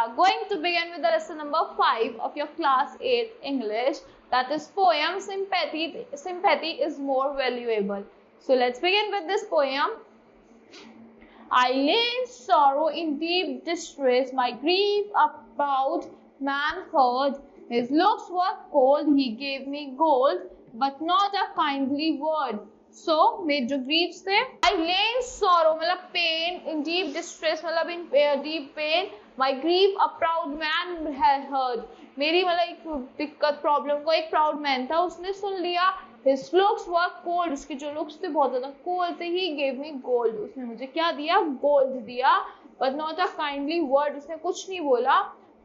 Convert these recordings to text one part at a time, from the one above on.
are going to begin with the lesson number 5 of your class 8 English, that is poem Sympathy. Sympathy is more valuable. So let's begin with this poem. I lay in sorrow, in deep distress, my grief about man heard. His looks were cold, he gave me gold, but not a kindly word. So मेरे जो griefs थे, I lay in sorrow मतलब pain, in deep distress मतलब in deep pain, my grief a proud man had heard. मेरी मतलब एक दिक्कत problem को एक प्राउड मैन था, उसने सुन लिया. His looks were cold, उसके जो looks थे बहुत ज़्यादा cold थे. He gave me gold, उसने मुझे क्या दिया? Gold दिया. But not a kindly word, उसने कुछ नहीं बोला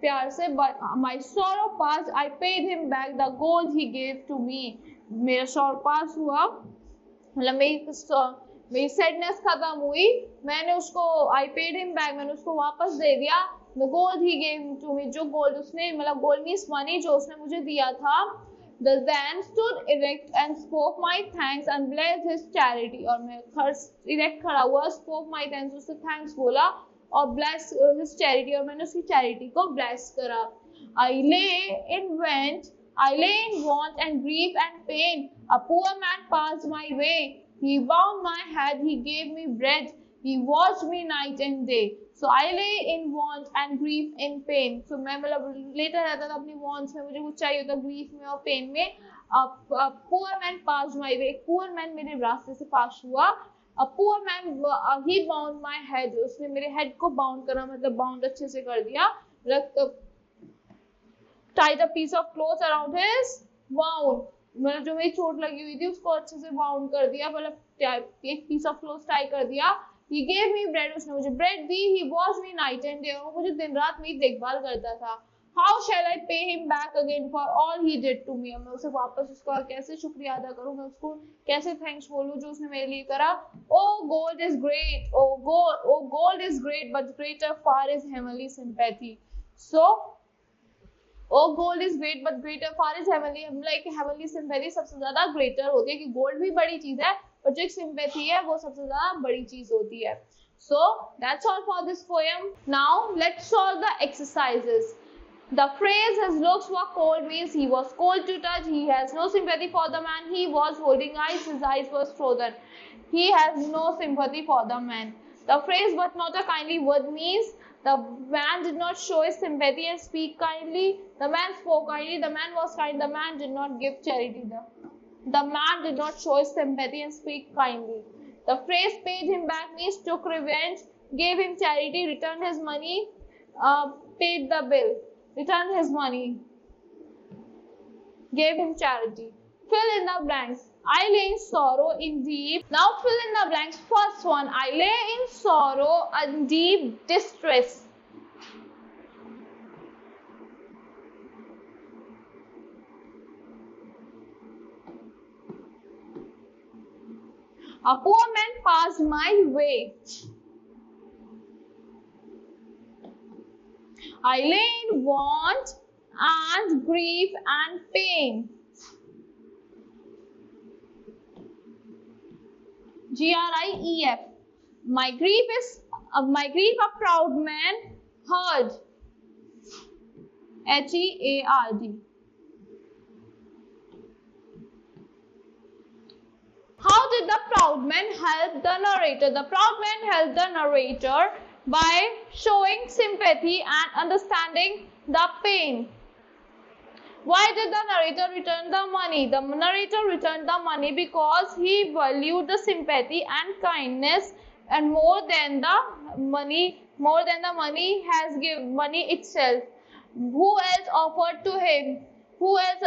प्यार से. But my sorrow passed, I paid him back the gold he gave to me. मेरा sorrow pass हुआ, मतलब मेरी सैडनेस खत्म हुई. मैंने उसको I paid him back, मैंने उसको वापस दे दिया. The gold he gave to me, जो गोल्ड उसने मतलब गोल्ड मीन्स मनी जो उसने मुझे दिया था. The man stood erect and spoke my thanks and blessed his charity. और मैं erect खड़ा हुआ, spoke my thanks, उससे thanks बोला और bless his charity, और मैंने उसकी charity को bless करा. I lay in want and grief and pain. A poor man passed my way. He bound my head, he gave me bread. He watched me night and day. So I lay in want and grief and pain. So मैं मतलब लेता रहता था अपनी wants में, मुझे कुछ चाहिए होता grief में और pain में. A poor man passed my way. Poor man मेरे रास्ते से pass हुआ. A poor man he bound my head. उसने मेरे head को bound करा, मतलब bound अच्छे से कर दिया. Tied a piece of cloth around his wound. मतलब जो मेरी चोट लगी हुई थी उसको अच्छे से बाउंड कर दिया, मतलब एक पीस ऑफ क्लोथ टाई कर दिया. He gave me bread, उसने मुझे bread the. He watched me night and day, वो मुझे दिन रात मेरी देखभाल करता था. How shall I pay him back again for all he did to me? मैं उसे वापस उसका कैसे शुक्रिया अदा करूँ, मैं उसको कैसे थैंक्स बोलूँ जो उसने मेरे लिए करा. Oh gold is great, oh gold is great, but greater far is heavenly sympathy. So Oh gold is great but greater far is heavenly. Like heavenly sympathy सबसे ज़्यादा greater होती है कि gold भी बड़ी चीज़ है, पर जो एक sympathy है वो सबसे ज़्यादा बड़ी चीज़ होती है. So that's all for this poem. Now let's solve the exercises. The phrase his looks were cold means he was cold to touch. He has no sympathy for the man. He was holding ice. His eyes were frozen. He has no sympathy for the man. The phrase but not a kindly word means the man did not show his sympathy and speak kindly. The man spoke kindly. The man was kind. The man did not give charity. The man did not show his sympathy and speak kindly. The phrase paid him back means took revenge, gave him charity, returned his money, paid the bill, returned his money, gave him charity. Fill in the blanks. I lay in sorrow in deep. Now fill in the blanks. First one, I lay in sorrow and deep distress. A poor man passed my way. I lay in want and grief and pain. Grief. My grief a proud man heard. Heard. How did the proud man help the narrator? The proud man helped the narrator by showing sympathy and understanding the pain. Why did the narrator return the money? The narrator returned the money because he valued the sympathy and kindness and more than the money has given money itself. Who else offered to him? Who else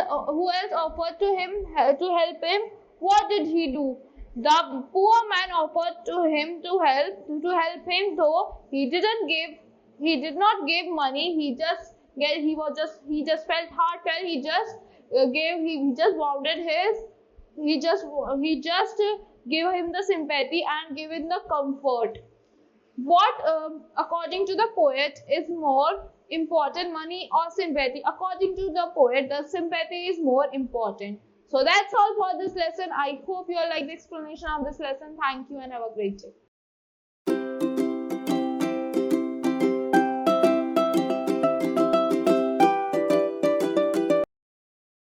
offered to him to help him? What did he do? The poor man offered to him to help him, though he did not give money. He just felt heartfelt. He just gave him the sympathy and gave him the comfort. What according to the poet is more important, money or sympathy? According to the poet, the sympathy is more important. So that's all for this lesson. I hope you all like the explanation of this lesson. Thank you and have a great day.